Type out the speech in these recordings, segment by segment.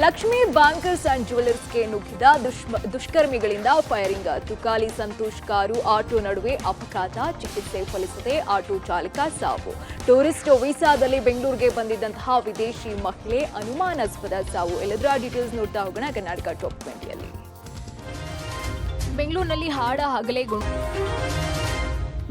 Lakshmi bankers and ಜ್ಯುವೆಲರ್ಸ್ಗೆ ನುಗ್ಗಿದ ದುಷ್ಕರ್ಮಿಗಳಿಂದ firing. Tukali Santosh car auto ನಡುವೆ ಅಪಘಾತ, ಚಿಕಿತ್ಸೆ ಫಲಿಸದೆ ಆಟೋ ಚಾಲಕ ಸಾವು. ಟೂರಿಸ್ಟ್ ವೀಸಾದಲ್ಲಿ ಬೆಂಗಳೂರಿಗೆ ಬಂದಿದ್ದಂತಹ ವಿದೇಶಿ ಮಹಿಳೆ ಅನುಮಾನಾಸ್ಪದ ಸಾವು. ಎಲ್ಲದರ ಡೀಟೇಲ್ಸ್ ನೋಡ್ತಾ ಹೋಗೋಣ ಕರ್ನಾಟಕ ಟಾಪ್ 20ಯಲ್ಲಿ. ಬೆಂಗಳೂರಿನಲ್ಲಿ ಹಾಡ ಹಗಲೇ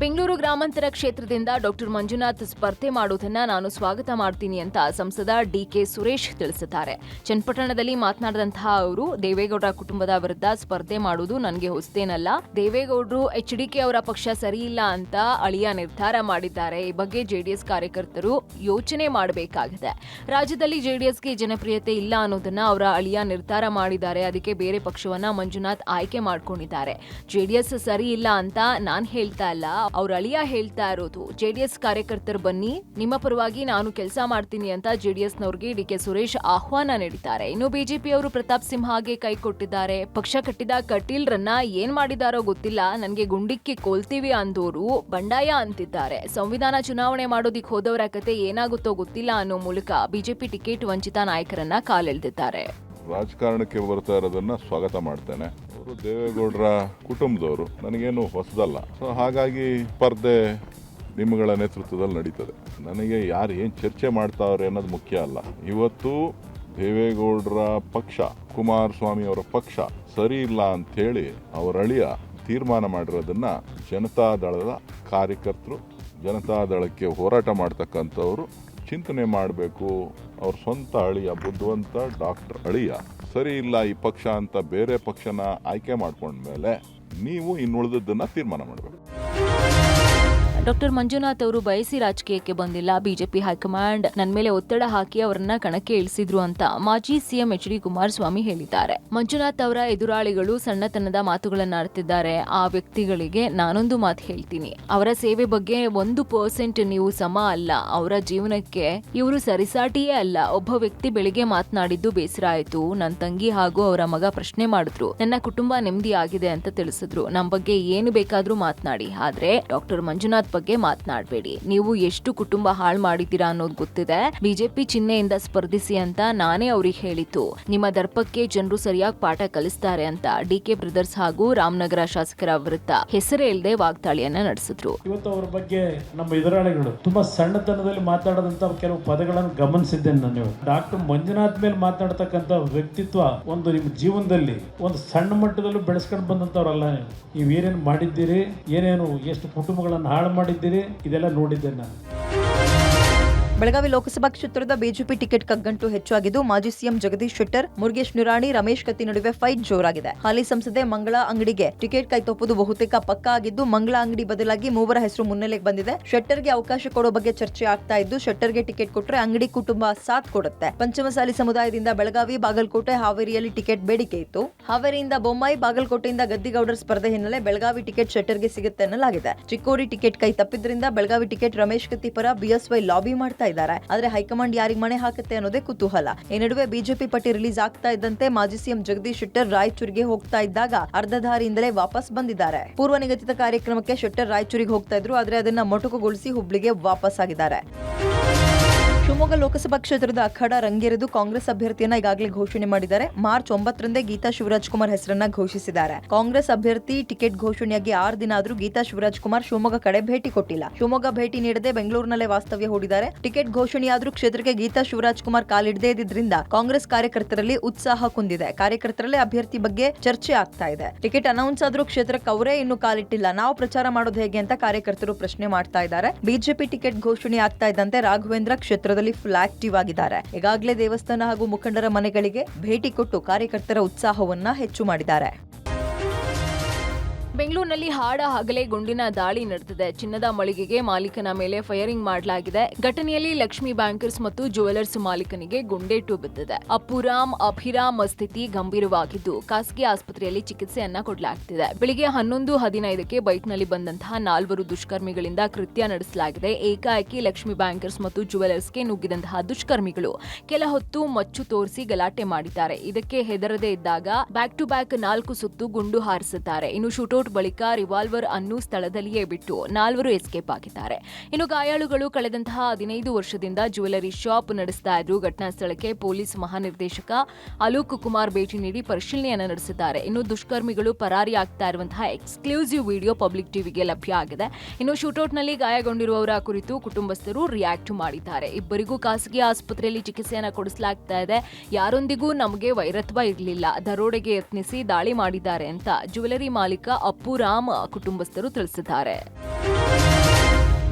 ಬೆಂಗಳೂರು ಗ್ರಾಮಾಂತರ ಕ್ಷೇತ್ರದಿಂದ ಡಾಕ್ಟರ್ ಮಂಜುನಾಥ್ ಸ್ಪರ್ಧೆ ಮಾಡುವುದನ್ನು ನಾನು ಸ್ವಾಗತ ಮಾಡ್ತೀನಿ ಅಂತ ಸಂಸದ ಡಿಕೆ ಸುರೇಶ್ ತಿಳಿಸಿದ್ದಾರೆ. ಚನ್ನಪಟ್ಟಣದಲ್ಲಿ ಮಾತನಾಡಿದಂತಹ ಅವರು, ದೇವೇಗೌಡರ ಕುಟುಂಬದ ವಿರುದ್ಧ ಸ್ಪರ್ಧೆ ಮಾಡುವುದು ನನಗೆ ಹೊಸದೇನಲ್ಲ. ದೇವೇಗೌಡರು ಎಚ್ಡಿಕೆ ಅವರ ಪಕ್ಷ ಸರಿಯಿಲ್ಲ ಅಂತ ಅಳಿಯ ನಿರ್ಧಾರ ಮಾಡಿದ್ದಾರೆ. ಈ ಬಗ್ಗೆ ಜೆಡಿಎಸ್ ಕಾರ್ಯಕರ್ತರು ಯೋಚನೆ ಮಾಡಬೇಕಾಗಿದೆ. ರಾಜ್ಯದಲ್ಲಿ ಜೆಡಿಎಸ್ಗೆ ಜನಪ್ರಿಯತೆ ಇಲ್ಲ ಅನ್ನೋದನ್ನ ಅವರ ಅಳಿಯ ನಿರ್ಧಾರ ಮಾಡಿದ್ದಾರೆ. ಅದಕ್ಕೆ ಬೇರೆ ಪಕ್ಷವನ್ನ ಮಂಜುನಾಥ್ ಆಯ್ಕೆ ಮಾಡ್ಕೊಂಡಿದ್ದಾರೆ. ಜೆಡಿಎಸ್ ಸರಿ ಇಲ್ಲ ಅಂತ ನಾನ್ ಹೇಳ್ತಾ ಇಲ್ಲ, ಅವ್ರ ಅಳಿಯ ಹೇಳ್ತಾ ಇರೋದು. ಜೆಡಿಎಸ್ ಕಾರ್ಯಕರ್ತರು ಬನ್ನಿ, ನಿಮ್ಮ ಪರವಾಗಿ ನಾನು ಕೆಲಸ ಮಾಡ್ತೀನಿ ಅಂತ ಜೆಡಿಎಸ್ನವರಿಗೆ ಡಿಕೆ ಸುರೇಶ್ ಆಹ್ವಾನ ನೀಡಿದ್ದಾರೆ. ಇನ್ನು ಬಿಜೆಪಿಯವರು ಪ್ರತಾಪ್ ಸಿಂಹಗೆ ಕೈ ಕೊಟ್ಟಿದ್ದಾರೆ. ಪಕ್ಷ ಕಟ್ಟಿದ ಕಟೀಲ್ರನ್ನ ಏನ್ ಮಾಡಿದಾರೋ ಗೊತ್ತಿಲ್ಲ, ನನಗೆ ಗುಂಡಿಕ್ಕಿ ಕೊಲ್ತೀವಿ ಅಂದೋರು ಬಂಡಾಯ ಅಂತಿದ್ದಾರೆ. ಸಂವಿಧಾನ ಚುನಾವಣೆ ಮಾಡೋದಿಕ್ ಹೋದವರ ಕತೆ ಏನಾಗುತ್ತೋ ಗೊತ್ತಿಲ್ಲ ಅನ್ನೋ ಮೂಲಕ ಬಿಜೆಪಿ ಟಿಕೆಟ್ ವಂಚಿತ ನಾಯಕರನ್ನ ಕಾಲೆಳೆದಿದ್ದಾರೆ. ರಾಜಕಾರಣಕ್ಕೆ ಬರ್ತಾ ಇರೋದನ್ನ ಸ್ವಾಗತ ಮಾಡ್ತೇನೆ. ಅವರು ದೇವೇಗೌಡರ ಕುಟುಂಬದವರು, ನನಗೇನು ಹೊಸದಲ್ಲ. ಸೊ ಹಾಗಾಗಿ ಸ್ಪರ್ಧೆ ನಿಮ್ಮಗಳ ನೇತೃತ್ವದಲ್ಲಿ ನಡೀತದೆ. ನನಗೆ ಯಾರು ಏನು ಚರ್ಚೆ ಮಾಡ್ತಾವ್ರೆ ಅನ್ನೋದು ಮುಖ್ಯ ಅಲ್ಲ. ಇವತ್ತು ದೇವೇಗೌಡರ ಪಕ್ಷ, ಕುಮಾರಸ್ವಾಮಿ ಅವರ ಪಕ್ಷ ಸರಿ ಇಲ್ಲ ಅಂಥೇಳಿ ಅವರ ಅಳಿಯ ತೀರ್ಮಾನ ಮಾಡಿರೋದನ್ನ ಜನತಾದಳದ ಕಾರ್ಯಕರ್ತರು, ಜನತಾದಳಕ್ಕೆ ಹೋರಾಟ ಮಾಡ್ತಕ್ಕಂಥವ್ರು ಚಿಂತನೆ ಮಾಡಬೇಕು. ಅವ್ರ ಸ್ವಂತ ಅಳಿಯ, ಬುದ್ಧಿವಂತ ಡಾಕ್ಟರ್ ಅಳಿಯ ಸರಿ ಇಲ್ಲ ಈ ಪಕ್ಷ ಅಂತ ಬೇರೆ ಪಕ್ಷನ ಆಯ್ಕೆ ಮಾಡ್ಕೊಂಡ್ಮೇಲೆ ನೀವು ಇನ್ನುಳಿದದ್ದನ್ನ ತೀರ್ಮಾನ ಮಾಡಬೇಕು. ಡಾಕ್ಟರ್ ಮಂಜುನಾಥ್ ಅವರು ಬಯಸಿ ರಾಜಕೀಯಕ್ಕೆ ಬಂದಿಲ್ಲ. ಬಿಜೆಪಿ ಹೈಕಮಾಂಡ್ ನನ್ನ ಮೇಲೆ ಒತ್ತಡ ಹಾಕಿ ಅವರನ್ನ ಕಣಕ್ಕೆ ಇಳಿಸಿದ್ರು ಅಂತ ಮಾಜಿ ಸಿಎಂ ಎಚ್.ಡಿ. ಕುಮಾರಸ್ವಾಮಿ ಹೇಳಿದ್ದಾರೆ. ಮಂಜುನಾಥ್ ಅವರ ಎದುರಾಳಿಗಳು ಸಣ್ಣತನದ ಮಾತುಗಳನ್ನಾಡ್ತಿದ್ದಾರೆ. ಆ ವ್ಯಕ್ತಿಗಳಿಗೆ ನಾನೊಂದು ಮಾತು ಹೇಳ್ತೀನಿ, ಅವರ ಸೇವೆ ಬಗ್ಗೆ 1% ನೀವು ಸಮ ಅಲ್ಲ. ಅವರ ಜೀವನಕ್ಕೆ ಇವರು ಸರಿಸಾಟಿಯೇ ಅಲ್ಲ. ಒಬ್ಬ ವ್ಯಕ್ತಿ ಬೆಳಿಗ್ಗೆ ಮಾತನಾಡಿದ್ದು ಬೇಸರ ಆಯ್ತು. ನನ್ನ ತಂಗಿ ಹಾಗೂ ಅವರ ಮಗ ಪ್ರಶ್ನೆ ಮಾಡಿದ್ರು, ನನ್ನ ಕುಟುಂಬ ನೆಮ್ಮದಿ ಆಗಿದೆ ಅಂತ ತಿಳಿಸಿದ್ರು. ನಮ್ಮ ಬಗ್ಗೆ ಏನು ಬೇಕಾದ್ರೂ ಮಾತನಾಡಿ, ಆದ್ರೆ ಡಾಕ್ಟರ್ ಮಂಜುನಾಥ್ ಬಗ್ಗೆ ಮಾತನಾಡಬೇಡಿ. ನೀವು ಎಷ್ಟು ಕುಟುಂಬ ಹಾಳು ಮಾಡಿದ್ದೀರಾ ಅನ್ನೋದು ಗೊತ್ತಿದೆ. ಬಿಜೆಪಿ ಚಿಹ್ನೆಯಿಂದ ಸ್ಪರ್ಧಿಸಿ ಅಂತ ನಾನೇ ಅವ್ರಿಗೆ ಹೇಳಿತ್ತು. ನಿಮ್ಮ ದರ್ಪಕ್ಕೆ ಜನರು ಸರಿಯಾಗಿ ಪಾಠ ಕಲಿಸ್ತಾರೆ ಅಂತ ಡಿಕೆ ಬ್ರದರ್ಸ್ ಹಾಗೂ ರಾಮನಗರ ಶಾಸಕರ ವಿರುದ್ಧ ಹೆಸರೇ ಇಲ್ಲದೆ ವಾಗ್ದಾಳಿಯನ್ನ ನಡೆಸಿದ್ರು. ಇವತ್ತು ಅವರ ಬಗ್ಗೆ ನಮ್ಮ ಎದುರಾಳಿಗಳು ತುಂಬಾ ಸಣ್ಣತನದಲ್ಲಿ ಮಾತಾಡದಂತ ಕೆಲವು ಪದಗಳನ್ನು ಗಮನಿಸಿದ್ದೇನೆ ನಾನು. ಡಾಕ್ಟರ್ ಮಂಜುನಾಥ್ ಮೇಲೆ ಮಾತನಾಡ್ತಕ್ಕಂಥ ವ್ಯಕ್ತಿತ್ವ ಒಂದು ನಿಮ್ಮ ಜೀವನದಲ್ಲಿ ಒಂದು ಸಣ್ಣ ಮಟ್ಟದಲ್ಲೂ ಬೆಳೆಸ್ಕೊಂಡು ಬಂದಂತವ್ರಲ್ಲ. ನೀವು ಏನೇನು ಮಾಡಿದ್ದೀರಿ, ಏನೇನು ಎಷ್ಟು ಕುಟುಂಬಗಳನ್ನು ಹಾಳು ಮಾಡಿದ್ದೀರಿ, ಇದೆಲ್ಲ ನೋಡಿದ್ದೇನೆ ನಾನು. ಬೆಳಗಾವಿ ಲೋಕಸಭಾ ಕ್ಷೇತ್ರದ ಬಿಜೆಪಿ ಟಿಕೆಟ್ ಕಗ್ಗಂಟು ಹೆಚ್ಚಾಗಿದ್ದು, ಮಾಜಿ ಸಿಎಂ ಜಗದೀಶ್ ಶೆಟ್ಟರ್, ಮುರುಗೇಶ್ ನಿರಾಣಿ, ರಮೇಶ್ ಕತ್ತಿ ನಡುವೆ ಫೈಟ್ ಜೋರಾಗಿದೆ. ಹಾಲಿ ಸಂಸದೆ ಮಂಗಳಾ ಅಂಗಡಿಗೆ ಟಿಕೆಟ್ ಕೈತಪ್ಪುವುದು ಬಹುತೇಕ ಪಕ್ಕಾ ಆಗಿದ್ದು, ಮಂಗಳಾ ಅಂಗಡಿ ಬದಲಾಗಿ ಮೂವರ ಹೆಸರು ಮುನ್ನೆಲೆಗೆ ಬಂದಿದೆ. ಶೆಟ್ಟರ್ಗೆ ಅವಕಾಶ ಕೊಡೋ ಬಗ್ಗೆ ಚರ್ಚೆ ಆಗ್ತಾ ಇದ್ದು, ಶೆಟ್ಟರ್ಗೆ ಟಿಕೆಟ್ ಕೊಟ್ರೆ ಅಂಗಡಿ ಕುಟುಂಬ ಸಾಥ್ ಕೊಡುತ್ತೆ. ಪಂಚಮಸಾಲಿ ಸಮುದಾಯದಿಂದ ಬೆಳಗಾವಿ, ಬಾಗಲಕೋಟೆ, ಹಾವೇರಿಯಲ್ಲಿ ಟಿಕೆಟ್ ಬೇಡಿಕೆ ಇತ್ತು. ಹಾವೇರಿಯಿಂದ ಬೊಮ್ಮಾಯಿ, ಬಾಗಲಕೋಟೆಯಿಂದ ಗದ್ದಿಗೌಡರ ಸ್ಪರ್ಧೆ ಹಿನ್ನೆಲೆ ಬೆಳಗಾವಿ ಟಿಕೆಟ್ ಶೆಟ್ಟರ್ಗೆ ಸಿಗುತ್ತೆ ಎನ್ನಲಾಗಿದೆ. ಚಿಕ್ಕೋಡಿ ಟಿಕೆಟ್ ಕೈ ತಪ್ಪಿದ್ರಿಂದ ಬೆಳಗಾವಿ ಟಿಕೆಟ್ ರಮೇಶ್ ಕತ್ತಿ ಪರ ಬಿಎಸ್ವೈ ಲಾಬಿ ಮಾಡ್ತಾ ಇದ್ದಾರೆ. ಆದ್ರೆ ಹೈಕಮಾಂಡ್ ಯಾರಿಗೆ ಮಣೆ ಹಾಕುತ್ತೆ ಅನ್ನೋದೇ ಕುತೂಹಲ. ಈ ನಡುವೆ ಬಿಜೆಪಿ ಪಟ್ಟಿ ರಿಲೀಸ್ ಆಗ್ತಾ ಇದ್ದಂತೆ ಮಾಜಿ ಸಿಎಂ ಜಗದೀಶ್ ಶೆಟ್ಟರ್ ರಾಯಚೂರಿಗೆ ಹೋಗ್ತಾ ಇದ್ದಾಗ ಅರ್ಧ ದಾರಿಯಿಂದಲೇ ವಾಪಸ್ ಬಂದಿದ್ದಾರೆ. ಪೂರ್ವ ನಿಗದಿತ ಕಾರ್ಯಕ್ರಮಕ್ಕೆ ಶೆಟ್ಟರ್ ರಾಯಚೂರಿಗೆ ಹೋಗ್ತಾ ಇದ್ರು, ಆದ್ರೆ ಅದನ್ನ ಮೊಟಕುಗೊಳಿಸಿ ಹುಬ್ಳಿಗೆ ವಾಪಸ್ ಆಗಿದ್ದಾರೆ. ಶಿವಮೊಗ್ಗ ಲೋಕಸಭಾ ಕ್ಷೇತ್ರದ ಅಖಾಡ ರಂಗೇರಿದು ಕಾಂಗ್ರೆಸ್ ಅಭ್ಯರ್ಥಿಯನ್ನ ಈಗಾಗಲೇ ಘೋಷಣೆ ಮಾಡಿದ್ದಾರೆ. ಮಾರ್ಚ್ 9ರಂದೇ ಗೀತಾ ಶಿವರಾಜ್ ಕುಮಾರ್ ಹೆಸರನ್ನ ಘೋಷಿಸಿದ್ದಾರೆ. ಕಾಂಗ್ರೆಸ್ ಅಭ್ಯರ್ಥಿ ಟಿಕೆಟ್ ಘೋಷಣೆಯಾಗಿ 6 ದಿನ ಆದ್ರೂ ಗೀತಾ ಶಿವರಾಜ್ ಕುಮಾರ್ ಶಿವಮೊಗ್ಗ ಕಡೆ ಭೇಟಿ ಕೊಟ್ಟಿಲ್ಲ. ಶಿವಮೊಗ್ಗ ಭೇಟಿ ನೀಡದೆ ಬೆಂಗಳೂರಿನಲ್ಲೇ ವಾಸ್ತವ್ಯ ಹೂಡಿದ್ದಾರೆ. ಟಿಕೆಟ್ ಘೋಷಣೆಯಾದ್ರೂ ಕ್ಷೇತ್ರಕ್ಕೆ ಗೀತಾ ಶಿವರಾಜ್ ಕುಮಾರ್ ಕಾಲಿಡದೇ ಇದ್ರಿಂದ ಕಾಂಗ್ರೆಸ್ ಕಾರ್ಯಕರ್ತರಲ್ಲಿ ಉತ್ಸಾಹ ಕುಂದಿದೆ. ಕಾರ್ಯಕರ್ತರಲ್ಲೇ ಅಭ್ಯರ್ಥಿ ಬಗ್ಗೆ ಚರ್ಚೆ ಆಗ್ತಾ ಇದೆ. ಟಿಕೆಟ್ ಅನೌನ್ಸ್ ಆದ್ರೂ ಕ್ಷೇತ್ರಕ್ಕೆ ಅವರೇ ಇನ್ನೂ ಕಾಲಿಟ್ಟಿಲ್ಲ, ನಾವು ಪ್ರಚಾರ ಮಾಡೋದು ಹೇಗೆ ಅಂತ ಕಾರ್ಯಕರ್ತರು ಪ್ರಶ್ನೆ ಮಾಡ್ತಾ ಇದ್ದಾರೆ. ಬಿಜೆಪಿ ಟಿಕೆಟ್ ಘೋಷಣೆ ಆಗ್ತಾ ಇದ್ದಂತೆ ರಾಘವೇಂದ್ರ ಕ್ಷೇತ್ರ ಫುಲ್ ಆಕ್ಟಿವ್ ಆಗಿದ್ದಾರೆ. ಈಗಾಗಲೇ ದೇವಸ್ಥಾನ ಹಾಗೂ ಮುಖಂಡರ ಮನೆಗಳಿಗೆ ಭೇಟಿ ಕೊಟ್ಟು ಕಾರ್ಯಕರ್ತರ ಉತ್ಸಾಹವನ್ನ ಹೆಚ್ಚು ಮಾಡಿದ್ದಾರೆ. ಬೆಂಗಳೂರಿನಲ್ಲಿ ಹಾಡ ಹಗಲೇ ಗುಂಡಿನ ದಾಳಿ ನಡೆದಿದೆ. ಚಿನ್ನದ ಮಳಿಗೆಗೆ ಮಾಲೀಕನ ಮೇಲೆ ಫೈರಿಂಗ್ ಮಾಡಲಾಗಿದೆ. ಘಟನೆಯಲ್ಲಿ ಲಕ್ಷ್ಮಿ ಬ್ಯಾಂಕರ್ಸ್ ಮತ್ತು ಜ್ಯುವೆಲರ್ಸ್ ಮಾಲೀಕನಿಗೆ ಗುಂಡೇಟು ಬಿದ್ದಿದೆ. ಅಪ್ಪುರಾಮ್ ಅಭಿರಾಮ್ ಸ್ಥಿತಿ ಗಂಭೀರವಾಗಿದ್ದು ಖಾಸಗಿ ಆಸ್ಪತ್ರೆಯಲ್ಲಿ ಚಿಕಿತ್ಸೆಯನ್ನ ಕೊಡಲಾಗುತ್ತಿದೆ. ಬೆಳಿಗ್ಗೆ 11:15ಕ್ಕೆ ಬೈಕ್ನಲ್ಲಿ ಬಂದಂತಹ 4 ದುಷ್ಕರ್ಮಿಗಳಿಂದ ಕೃತ್ಯ ನಡೆಸಲಾಗಿದೆ. ಏಕಾಏಕಿ ಲಕ್ಷ್ಮಿ ಬ್ಯಾಂಕರ್ಸ್ ಮತ್ತು ಜ್ಯುವೆಲರ್ಸ್ಗೆ ನುಗ್ಗಿದಂತಹ ದುಷ್ಕರ್ಮಿಗಳು ಕೆಲ ಹೊತ್ತು ಮಚ್ಚು ತೋರಿಸಿ ಗಲಾಟೆ ಮಾಡಿದ್ದಾರೆ. ಇದಕ್ಕೆ ಹೆದರದೇ ಇದ್ದಾಗ ಬ್ಯಾಕ್ ಟು ಬ್ಯಾಕ್ 4 ಸುತ್ತು ಗುಂಡು ಹಾರಿಸಿದ್ದಾರೆ. ಇನ್ನು ಶೂಟೌಟ್ ಶೂಟೌಟ್ ಬಳಿಕ ರಿವಾಲ್ವರ್ ಅನ್ನು ಸ್ಥಳದಲ್ಲಿಯೇ ಬಿಟ್ಟು 4 ಎಸ್ಕೇಪ್ ಆಗಿದ್ದಾರೆ. ಇನ್ನು ಗಾಯಾಳುಗಳು ಕಳೆದಂತಹ 15 ವರ್ಷದಿಂದ ಜ್ಯುವೆಲರಿ ಶಾಪ್ ನಡೆಸ್ತಾ ಇದ್ರು. ಘಟನಾ ಸ್ಥಳಕ್ಕೆ ಪೊಲೀಸ್ ಮಹಾನಿರ್ದೇಶಕ ಅಲೋಕ್ ಕುಮಾರ್ ಭೇಟಿ ನೀಡಿ ಪರಿಶೀಲನೆಯನ್ನು ನಡೆಸಿದ್ದಾರೆ. ಇನ್ನು ದುಷ್ಕರ್ಮಿಗಳು ಪರಾರಿಯಾಗ್ತಾ ಇರುವಂತಹ ಎಕ್ಸ್ಕ್ಲೂಸಿವ್ ವಿಡಿಯೋ ಪಬ್ಲಿಕ್ ಟಿವಿಗೆ ಲಭ್ಯ ಆಗಿದೆ. ಇನ್ನು ಶೂಟೌಟ್ನಲ್ಲಿ ಗಾಯಗೊಂಡಿರುವವರ ಕುರಿತು ಕುಟುಂಬಸ್ಥರು ರಿಯಾಕ್ಟ್ ಮಾಡಿದ್ದಾರೆ. ಇಬ್ಬರಿಗೂ ಖಾಸಗಿ ಆಸ್ಪತ್ರೆಯಲ್ಲಿ ಚಿಕಿತ್ಸೆಯನ್ನು ಕೊಡಿಸಲಾಗ್ತಾ ಇದೆ. ಯಾರೊಂದಿಗೂ ನಮಗೆ ವೈರತ್ವ ಇರಲಿಲ್ಲ, ದರೋಡೆಗೆ ಯತ್ನಿಸಿ ದಾಳಿ ಮಾಡಿದ್ದಾರೆ ಅಂತ ಜ್ಯುವೆಲರಿ ಮಾಲೀಕ ಅಪ್ಪು ರಾಮ್ ಕುಟುಂಬಸ್ಥರು ತಿಳಿಸಿದ್ದಾರೆ.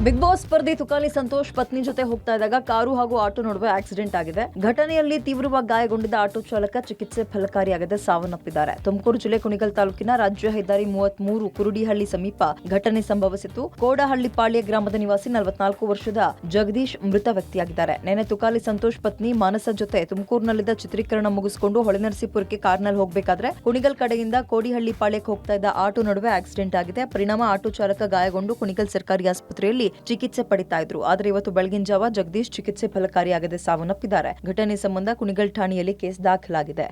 ಬಿಗ್ ಬಾಸ್ ಸ್ಪರ್ಧಿ ತುಕಾಲಿ ಸಂತೋಷ್ ಪತ್ನಿ ಜೊತೆ ಹೋಗ್ತಾ ಇದ್ದಾಗ ಕಾರು ಹಾಗೂ ಆಟೋ ನಡುವೆ ಆಕ್ಸಿಡೆಂಟ್ ಆಗಿದೆ. ಘಟನೆಯಲ್ಲಿ ತೀವ್ರವಾಗಿ ಗಾಯಗೊಂಡಿದ್ದ ಆಟೋ ಚಾಲಕ ಚಿಕಿತ್ಸೆ ಫಲಕಾರಿಯಾಗದೆ ಸಾವನ್ನಪ್ಪಿದ್ದಾರೆ. ತುಮಕೂರು ಜಿಲ್ಲೆ ಕುಣಿಗಲ್ ತಾಲೂಕಿನ ರಾಜ್ಯ ಹೆದ್ದಾರಿ 33 ಕುರುಡಿಹಳ್ಳಿ ಸಮೀಪ ಘಟನೆ ಸಂಭವಿಸಿತು. ಕೋಡಹಳ್ಳಿ ಪಾಳ್ಯ ಗ್ರಾಮದ ನಿವಾಸಿ 44 ವರ್ಷದ ಜಗದೀಶ್ ಮೃತ ವ್ಯಕ್ತಿಯಾಗಿದ್ದಾರೆ. ನೆನೆ ತುಕಾಲಿ ಸಂತೋಷ್ ಪತ್ನಿ ಮಾನಸ ಜೊತೆ ತುಮಕೂರಿನಲ್ಲಿದ್ದ ಚಿತ್ರೀಕರಣ ಮುಗಿಸಿಕೊಂಡು ಹೊಳೆನರಸೀಪುರಕ್ಕೆ ಕಾರ್ನಲ್ಲಿ ಹೋಗಬೇಕಾದ್ರೆ ಕುಣಿಗಲ್ ಕಡೆಯಿಂದ ಕೋಡಿಹಳ್ಳಿ ಪಾಳ್ಯಕ್ಕೆ ಹೋಗ್ತಾ ಇದ್ದ ಆಟೋ ನಡುವೆ ಆಕ್ಸಿಡೆಂಟ್ ಆಗಿದೆ. ಪರಿಣಾಮ ಆಟೋ ಚಾಲಕ ಗಾಯಗೊಂಡು ಕುಣಿಗಲ್ ಸರ್ಕಾರಿ ಆಸ್ಪತ್ರೆಯಲ್ಲಿ ಚಿಕಿತ್ಸೆ ಪಡಿತಾ ಇದ್ರು. ಆದರೆ ಇವತ್ತು ಬೆಳಗಿನ ಜಾವ ಜಗದೀಶ್ ಚಿಕಿತ್ಸೆ ಫಲಕಾರಿಯಾಗದೆ ಸಾವನ್ನಪ್ಪಿದ್ದಾರೆ. ಘಟನೆ ಸಂಬಂಧ ಕುಣಿಗಲ್ ಠಾಣೆಯಲ್ಲಿ ಕೇಸ್ ದಾಖಲಾಗಿದೆ.